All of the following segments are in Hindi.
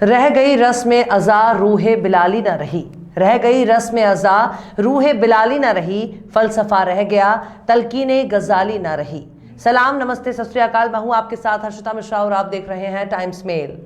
रह गई रस्म अज़ा रूहे बिलाली न रही, रह गई रस्म अज़ा रूहे बिलाली न रही, फलसफा रह गया तलकीने गजाली न रही। सलाम, नमस्ते, सत श्री अकाल। मैं हूं आपके साथ हर्षिता मिश्रा और आप देख रहे हैं टाइम्स मेल।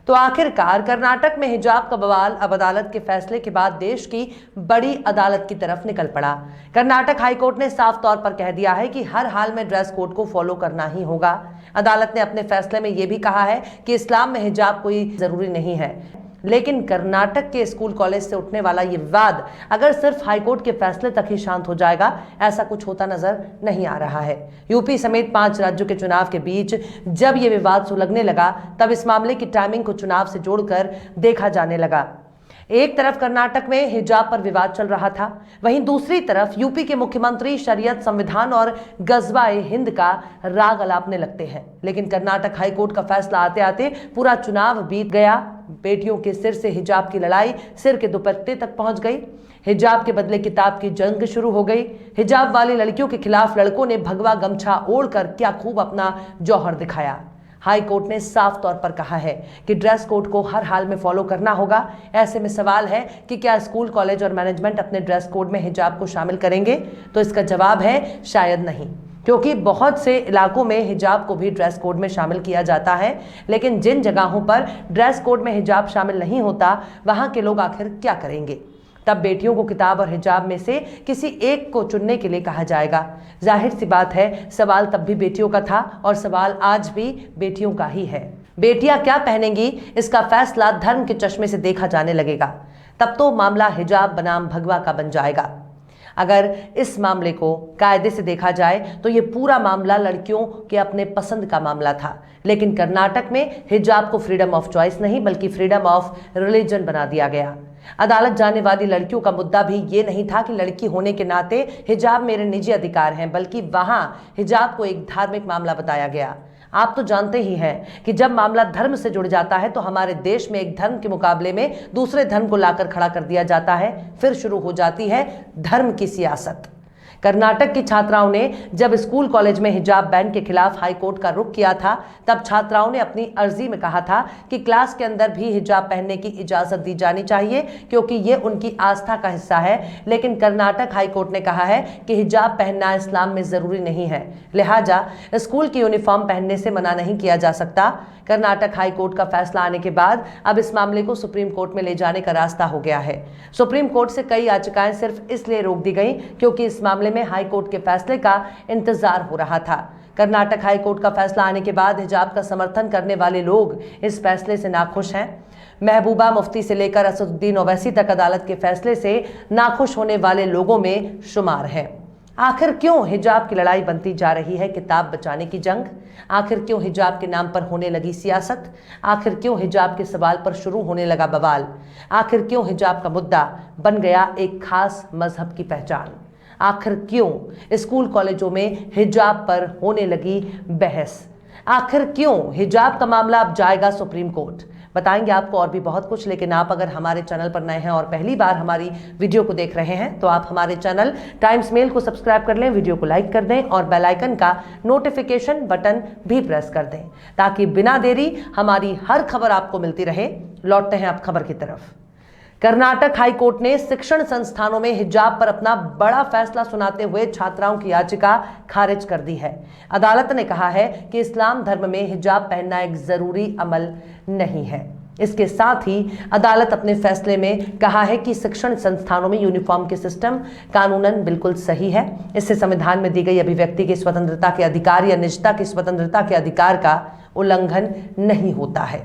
तो आखिरकार कर्नाटक में हिजाब का बवाल अब अदालत के फैसले के बाद देश की बड़ी अदालत की तरफ निकल पड़ा। कर्नाटक हाईकोर्ट ने साफ तौर पर कह दिया है कि हर हाल में ड्रेस कोड को फॉलो करना ही होगा। अदालत ने अपने फैसले में यह भी कहा है कि इस्लाम में हिजाब कोई जरूरी नहीं है। लेकिन कर्नाटक के स्कूल कॉलेज से उठने वाला ये विवाद अगर सिर्फ हाईकोर्ट के फैसले तक ही शांत हो जाएगा, ऐसा कुछ होता नजर नहीं आ रहा है। यूपी समेत 5 राज्यों के चुनाव के बीच जब ये विवाद सुलगने लगा, तब इस मामले की टाइमिंग को चुनाव से जोड़कर देखा जाने लगा। एक तरफ कर्नाटक में हिजाब पर विवाद चल रहा था, वहीं दूसरी तरफ यूपी के मुख्यमंत्री शरीयत, संविधान और गजवाए हिंद का राग अलापने लगते हैं। लेकिन कर्नाटक हाईकोर्ट का फैसला आते आते पूरा चुनाव बीत गया। बेटियों के सिर से हिजाब की लड़ाई सिर के दुपट्टे तक पहुंच गई। हिजाब के बदले किताब की जंग शुरू हो गई। हिजाब वाली लड़कियों के खिलाफ लड़कों ने भगवा गमछा ओढ़कर क्या खूब अपना जौहर दिखाया। हाई कोर्ट ने साफ तौर पर कहा है कि ड्रेस कोड को हर हाल में फॉलो करना होगा। ऐसे में सवाल है कि क्या स्कूल, कॉलेज और मैनेजमेंट अपने ड्रेस कोड में हिजाब को शामिल करेंगे? तो इसका जवाब है शायद नहीं, क्योंकि बहुत से इलाकों में हिजाब को भी ड्रेस कोड में शामिल किया जाता है। लेकिन जिन जगहों पर ड्रेस कोड में हिजाब शामिल नहीं होता, वहां के लोग आखिर क्या करेंगे? तब बेटियों को किताब और हिजाब में से किसी एक को चुनने के लिए कहा जाएगा। जाहिर सी बात है, सवाल तब भी बेटियों का था और सवाल आज भी बेटियों का ही है। बेटियां क्या पहनेंगी, इसका फैसला धर्म के चश्मे से देखा जाने लगेगा। तब तो मामला हिजाब बनाम भगवा का बन जाएगा। अगर इस मामले को कायदे से देखा जाए तो ये पूरा मामला लड़कियों के अपने पसंद का मामला था। लेकिन कर्नाटक में हिजाब को फ्रीडम ऑफ चॉइस नहीं बल्कि फ्रीडम ऑफ रिलीजन बना दिया गया। अदालत जाने वाली लड़कियों का मुद्दा भी ये नहीं था कि लड़की होने के नाते हिजाब मेरे निजी अधिकार हैं, बल्कि वहां हिजाब को एक धार्मिक मामला बताया गया। आप तो जानते ही हैं कि जब मामला धर्म से जुड़ जाता है तो हमारे देश में एक धर्म के मुकाबले में दूसरे धर्म को लाकर खड़ा कर दिया जाता है। फिर शुरू हो जाती है धर्म की सियासत। कर्नाटक की छात्राओं ने जब स्कूल कॉलेज में हिजाब बैन के खिलाफ हाईकोर्ट का रुख किया था, तब छात्राओं ने अपनी अर्जी में कहा था कि क्लास के अंदर भी हिजाब पहनने की इजाजत दी जानी चाहिए, क्योंकि ये उनकी आस्था का हिस्सा है। लेकिन कर्नाटक हाईकोर्ट ने कहा है कि हिजाब पहनना इस्लाम में जरूरी नहीं है, लिहाजा स्कूल की यूनिफॉर्म पहनने से मना नहीं किया जा सकता। कर्नाटक हाईकोर्ट का फैसला आने के बाद अब इस मामले को सुप्रीम कोर्ट में ले जाने का रास्ता हो गया है। सुप्रीम कोर्ट से कई याचिकाएं सिर्फ इसलिए रोक दी गई क्योंकि इस मामले में हाई कोर्ट के फैसले का इंतजार हो रहा था। कर्नाटक हाई कोर्ट का फैसला आने के बाद हिजाब का समर्थन करने वाले लोग इस फैसले से नाखुश हैं। महबूबा मुफ्ती से लेकर असदुद्दीन ओवैसी तक अदालत के फैसले से नाखुश होने वाले लोगों में शुमार हैं। आखिर क्यों हिजाब की लड़ाई बनती जा रही है किताब बचाने की जंग? आखिर क्यों हिजाब के नाम पर होने लगी सियासत? आखिर क्यों हिजाब के सवाल पर शुरू होने लगा बवाल? आखिर क्यों हिजाब का मुद्दा बन गया एक खास मजहब की पहचान? आखिर क्यों स्कूल कॉलेजों में हिजाब पर होने लगी बहस? आखिर क्यों हिजाब का मामला अब जाएगा सुप्रीम कोर्ट? बताएंगे आपको और भी बहुत कुछ। लेकिन आप अगर हमारे चैनल पर नए हैं और पहली बार हमारी वीडियो को देख रहे हैं तो आप हमारे चैनल टाइम्स मेल को सब्सक्राइब कर लें, वीडियो को लाइक कर दें और बेल आइकन का नोटिफिकेशन बटन भी प्रेस कर दें, ताकि बिना देरी हमारी हर खबर आपको मिलती रहे। लौटते हैं अब खबर की तरफ। कर्नाटक हाईकोर्ट ने शिक्षण संस्थानों में हिजाब पर अपना बड़ा फैसला सुनाते हुए छात्राओं की याचिका खारिज कर दी है। अदालत ने कहा है कि इस्लाम धर्म में हिजाब पहनना एक जरूरी अमल नहीं है। इसके साथ ही अदालत अपने फैसले में कहा है कि शिक्षण संस्थानों में यूनिफॉर्म के सिस्टम कानूनन बिल्कुल सही है। इससे संविधान में दी गई अभिव्यक्ति की स्वतंत्रता के अधिकार या निजता की स्वतंत्रता के अधिकार का उल्लंघन नहीं होता है।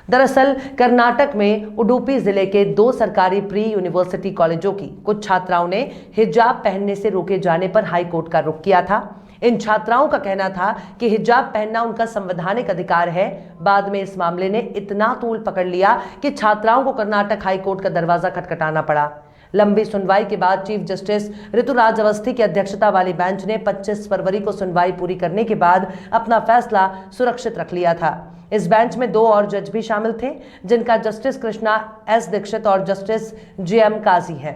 दरअसल कर्नाटक में उडुपी जिले के 2 सरकारी प्री यूनिवर्सिटी कॉलेजों की कुछ छात्राओं ने हिजाब पहनने से रोके जाने पर हाई कोर्ट का रुख किया था। इन छात्राओं का कहना था कि हिजाब पहनना उनका संवैधानिक अधिकार है। बाद में इस मामले ने इतना तूल पकड़ लिया कि छात्राओं को कर्नाटक हाई कोर्ट का दरवाजा खटखटाना पड़ा। लंबी सुनवाई के बाद चीफ जस्टिस ऋतुराज अवस्थी की अध्यक्षता वाली बेंच ने 25 फरवरी को सुनवाई पूरी करने के बाद अपना फैसला सुरक्षित रख लिया था। इस बेंच में 2 और जज भी शामिल थे, जिनका जस्टिस कृष्णा एस दीक्षित और जस्टिस JM काजी है।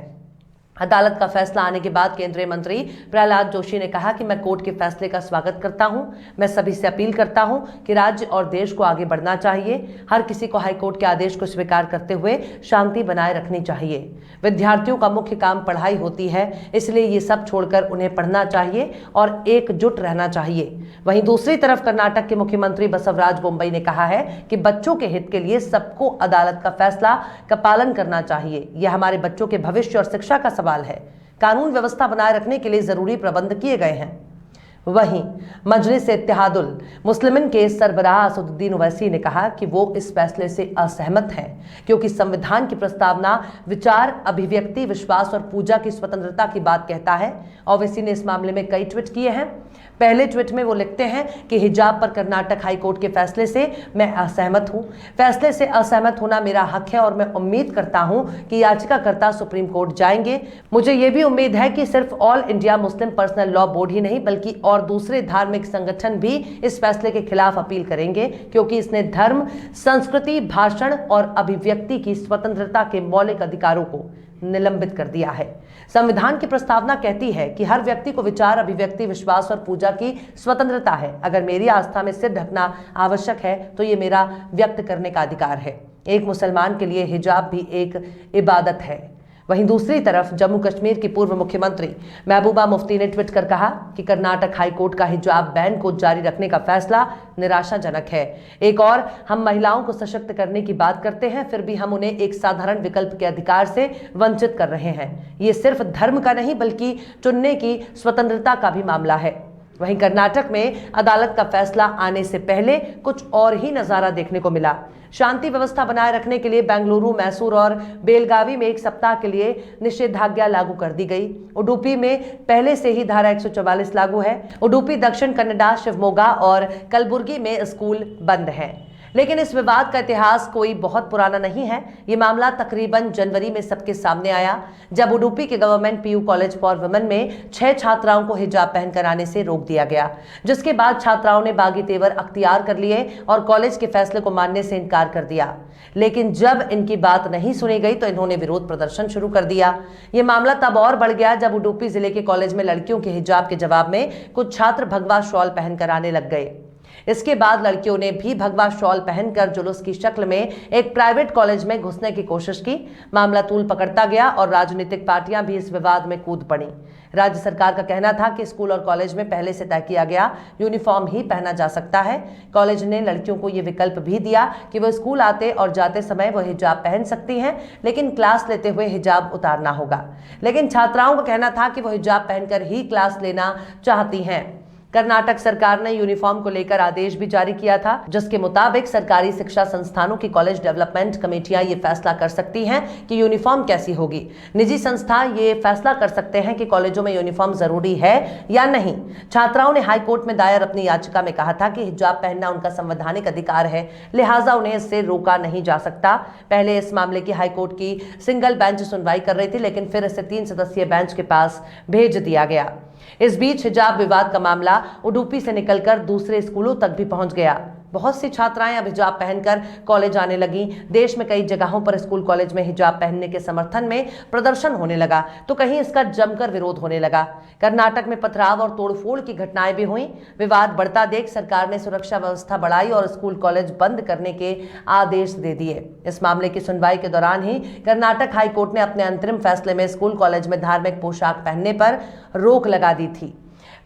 अदालत का फैसला आने के बाद केंद्रीय मंत्री प्रहलाद जोशी ने कहा कि मैं कोर्ट के फैसले का स्वागत करता हूं। मैं सभी से अपील करता हूं कि राज्य और देश को आगे बढ़ना चाहिए। हर किसी को हाईकोर्ट के आदेश को स्वीकार करते हुए शांति बनाए रखनी चाहिए। विद्यार्थियों का मुख्य काम पढ़ाई होती है, इसलिए ये सब छोड़कर उन्हें पढ़ना चाहिए और एकजुट रहना चाहिए। वहीं दूसरी तरफ कर्नाटक के मुख्यमंत्री बसवराज बोम्मई ने कहा है कि बच्चों के हित के लिए सबको अदालत का फैसला का पालन करना चाहिए। यह हमारे बच्चों के भविष्य और शिक्षा का सवाल है। कानून व्यवस्था बनाए रखने के लिए जरूरी प्रबंध किए गए हैं। वहीं मजलिस इत्तेहादुल मुस्लिमीन के सरबराह असदुद्दीन ओवैसी ने कहा कि वो इस फैसले से असहमत हैं, क्योंकि संविधान की प्रस्तावना विचार, अभिव्यक्ति, विश्वास और पूजा की स्वतंत्रता की बात कहता है। ओवैसी ने इस मामले में कई ट्वीट किए हैं। पहले ट्वीट में वो लिखते हैं कि हिजाब पर कर्नाटक हाईकोर्ट के फैसले से मैं असहमत हूं। फैसले से असहमत होना मेरा हक है और मैं उम्मीद करता हूं कि याचिकाकर्ता सुप्रीम कोर्ट जाएंगे। मुझे ये भी उम्मीद है कि सिर्फ All India Muslim Personal Law Board ही नहीं बल्कि और दूसरे धार्मिक संगठन भी इस फैसले के खिलाफ अपील करेंगे, क्योंकि इसने धर्म, संस्कृति, भाषण और अभिव्यक्ति की स्वतंत्रता के मौलिक अधिकारों को निलंबित कर दिया है। संविधान की प्रस्तावना कहती है कि हर व्यक्ति को विचार, अभिव्यक्ति, विश्वास और पूजा की स्वतंत्रता है। अगर मेरी आस्था में सिर ढकना आवश्यक है तो ये मेरा व्यक्त करने का अधिकार है। एक मुसलमान के लिए हिजाब भी एक इबादत है। वहीं दूसरी तरफ जम्मू कश्मीर की पूर्व मुख्यमंत्री महबूबा मुफ्ती ने ट्वीट कर कहा कि कर्नाटक हाईकोर्ट का हिजाब बैन को जारी रखने का फैसला निराशाजनक है। एक और हम महिलाओं को सशक्त करने की बात करते हैं, फिर भी हम उन्हें एक साधारण विकल्प के अधिकार से वंचित कर रहे हैं। ये सिर्फ धर्म का नहीं बल्कि चुनने की स्वतंत्रता का भी मामला है। वहीं कर्नाटक में अदालत का फैसला आने से पहले कुछ और ही नजारा देखने को मिला। शांति व्यवस्था बनाए रखने के लिए बेंगलुरु, मैसूर और बेलगावी में एक सप्ताह के लिए निषेधाज्ञा लागू कर दी गई। उडुपी में पहले से ही धारा 144 लागू है। उडुपी, दक्षिण कन्नडा, शिवमोगा और कलबुर्गी में स्कूल बंद हैं। लेकिन इस विवाद का इतिहास कोई बहुत पुराना नहीं है। ये मामला तकरीबन जनवरी में सबके सामने आया, जब उडुपी के government PU college for women में 6 छात्राओं को हिजाब पहनकर आने से रोक दिया गया, जिसके बाद छात्राओं ने बागी तेवर अख्तियार कर लिए और कॉलेज के फैसले को मानने से इनकार कर दिया। लेकिन जब इनकी बात नहीं सुनी गई तो इन्होंने विरोध प्रदर्शन शुरू कर दिया। ये मामला तब और बढ़ गया जब उडुपी जिले के कॉलेज में लड़कियों के हिजाब के जवाब में कुछ छात्र भगवा शॉल पहनकर आने लग गए। इसके बाद लड़कियों ने भी भगवा शॉल पहनकर जुलूस की शक्ल में एक प्राइवेट कॉलेज में घुसने की कोशिश की। मामला तूल पकड़ता गया और राजनीतिक पार्टियां भी इस विवाद में कूद पड़ी। राज्य सरकार का कहना था कि स्कूल और कॉलेज में पहले से तय किया गया यूनिफॉर्म ही पहना जा सकता है। कॉलेज ने लड़कियों को यह विकल्प भी दिया कि वह स्कूल आते और जाते समय वह हिजाब पहन सकती हैं, लेकिन क्लास लेते हुए हिजाब उतारना होगा। लेकिन छात्राओं का कहना था कि वह हिजाब पहनकर ही क्लास लेना चाहती हैं। कर्नाटक सरकार ने यूनिफॉर्म को लेकर आदेश भी जारी किया था, जिसके मुताबिक सरकारी शिक्षा संस्थानों की कॉलेज डेवलपमेंट कमेटियां ये फैसला कर सकती हैं कि यूनिफॉर्म कैसी होगी। निजी संस्था ये फैसला कर सकते हैं कि कॉलेजों में यूनिफॉर्म जरूरी है या नहीं। छात्राओं ने हाईकोर्ट में दायर अपनी याचिका में कहा था कि हिजाब पहनना उनका संवैधानिक अधिकार है, लिहाजा उन्हें इससे रोका नहीं जा सकता। पहले इस मामले की हाईकोर्ट की सिंगल बेंच सुनवाई कर रही थी, लेकिन फिर इसे 3 सदस्यीय बेंच के पास भेज दिया गया। इस बीच हिजाब विवाद का मामला उडुपी से निकलकर दूसरे स्कूलों तक भी पहुंच गया। बहुत सी छात्राएं अब हिजाब पहनकर कॉलेज आने लगी। देश में कई जगहों पर स्कूल कॉलेज में हिजाब पहनने के समर्थन में प्रदर्शन होने लगा, तो कहीं इसका जमकर विरोध होने लगा। कर्नाटक में पथराव और तोड़फोड़ की घटनाएं भी हुई। विवाद बढ़ता देख सरकार ने सुरक्षा व्यवस्था बढ़ाई और स्कूल कॉलेज बंद करने के आदेश दे दिए। इस मामले की सुनवाई के दौरान ही कर्नाटक हाईकोर्ट ने अपने अंतरिम फैसले में स्कूल कॉलेज में धार्मिक पोशाक पहनने पर रोक लगा दी थी।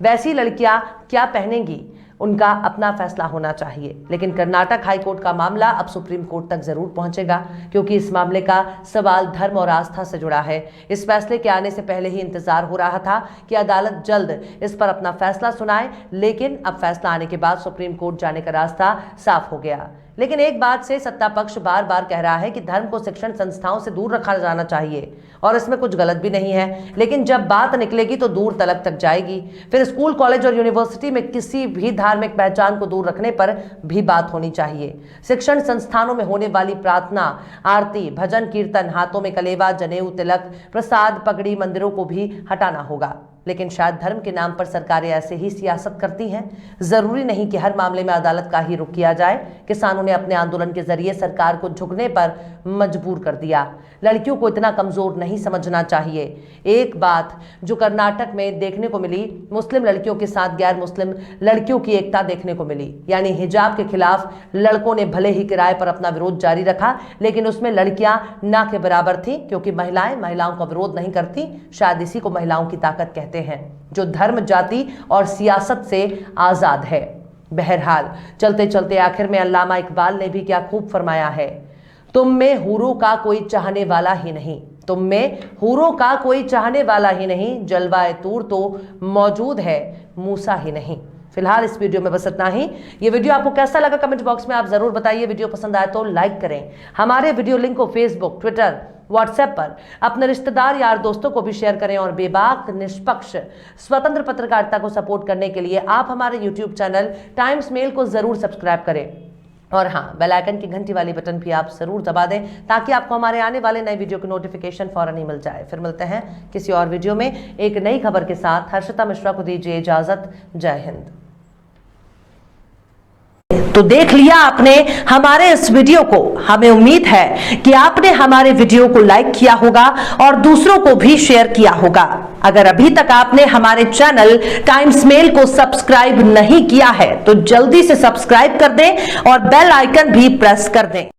वैसी लड़कियां क्या पहनेंगी, उनका अपना फैसला होना चाहिए। लेकिन कर्नाटक हाईकोर्ट का मामला अब सुप्रीम कोर्ट तक जरूर पहुंचेगा, क्योंकि इस मामले का सवाल धर्म और आस्था से जुड़ा है। इस फैसले के आने से पहले ही इंतजार हो रहा था कि अदालत जल्द इस पर अपना फैसला सुनाए, लेकिन अब फैसला आने के बाद सुप्रीम कोर्ट जाने का रास्ता साफ हो गया। लेकिन एक बात से सत्ता पक्ष बार बार कह रहा है कि धर्म को शिक्षण संस्थाओं से दूर रखा जाना चाहिए, और इसमें कुछ गलत भी नहीं है। लेकिन जब बात निकलेगी तो दूर तक जाएगी। फिर स्कूल, कॉलेज और यूनिवर्सिटी में किसी भी धार्मिक पहचान को दूर रखने पर भी बात होनी चाहिए। शिक्षण संस्थानों में होने वाली प्रार्थना, आरती, भजन कीर्तन, हाथों में कलेवा, जनेऊ, तिलक, प्रसाद, पगड़ी, मंदिरों को भी हटाना होगा। लेकिन शायद धर्म के नाम पर सरकारें ऐसे ही सियासत करती हैं। जरूरी नहीं कि हर मामले में अदालत का ही रुख किया जाए। किसानों ने अपने आंदोलन के जरिए सरकार को झुकने पर मजबूर कर दिया। लड़कियों को इतना कमजोर नहीं समझना चाहिए। एक बात जो कर्नाटक में देखने को मिली, मुस्लिम लड़कियों के साथ गैर मुस्लिम लड़कियों की एकता देखने को मिली। यानी हिजाब के खिलाफ लड़कों ने भले ही किराए पर अपना विरोध जारी रखा, लेकिन उसमें लड़कियां ना के बराबर थी, क्योंकि महिलाएं महिलाओं का विरोध नहीं करती। शायद इसी को महिलाओं की ताकत कहते हैं, जो धर्म, जाति और सियासत से आजाद है। बहरहाल चलते चलते आखिर में अल्लामा इकबाल ने भी क्या खूब फरमाया है, तुम में हूरों का कोई चाहने वाला ही नहीं, तुम में हूरों का कोई चाहने वाला ही नहीं, जलवाए तूर तो मौजूद है, मूसा ही नहीं। फिलहाल इस वीडियो में बस इतना ही। ये वीडियो आपको कैसा लगा कमेंट बॉक्स में आप जरूर बताइए। वीडियो पसंद आए तो लाइक करें। हमारे वीडियो लिंक को फेसबुक, ट्विटर, व्हाट्सएप पर अपने रिश्तेदार, यार, दोस्तों को भी शेयर करें। और बेबाक, निष्पक्ष, स्वतंत्र पत्रकारिता को सपोर्ट करने के लिए आप हमारे यूट्यूब चैनल टाइम्स मेल को जरूर सब्सक्राइब करें। और हाँ, बेल आइकन की घंटी वाली बटन भी आप जरूर दबा दें, ताकि आपको हमारे आने वाले नए वीडियो की नोटिफिकेशन फौरन ही मिल जाए। फिर मिलते हैं किसी और वीडियो में एक नई खबर के साथ। हर्षिता मिश्रा को दीजिए इजाजत। जय हिंद। तो देख लिया आपने हमारे इस वीडियो को। हमें उम्मीद है कि आपने हमारे वीडियो को लाइक किया होगा और दूसरों को भी शेयर किया होगा। अगर अभी तक आपने हमारे चैनल टाइम्स मेल को सब्सक्राइब नहीं किया है तो जल्दी से सब्सक्राइब कर दें और बेल आइकन भी प्रेस कर दें।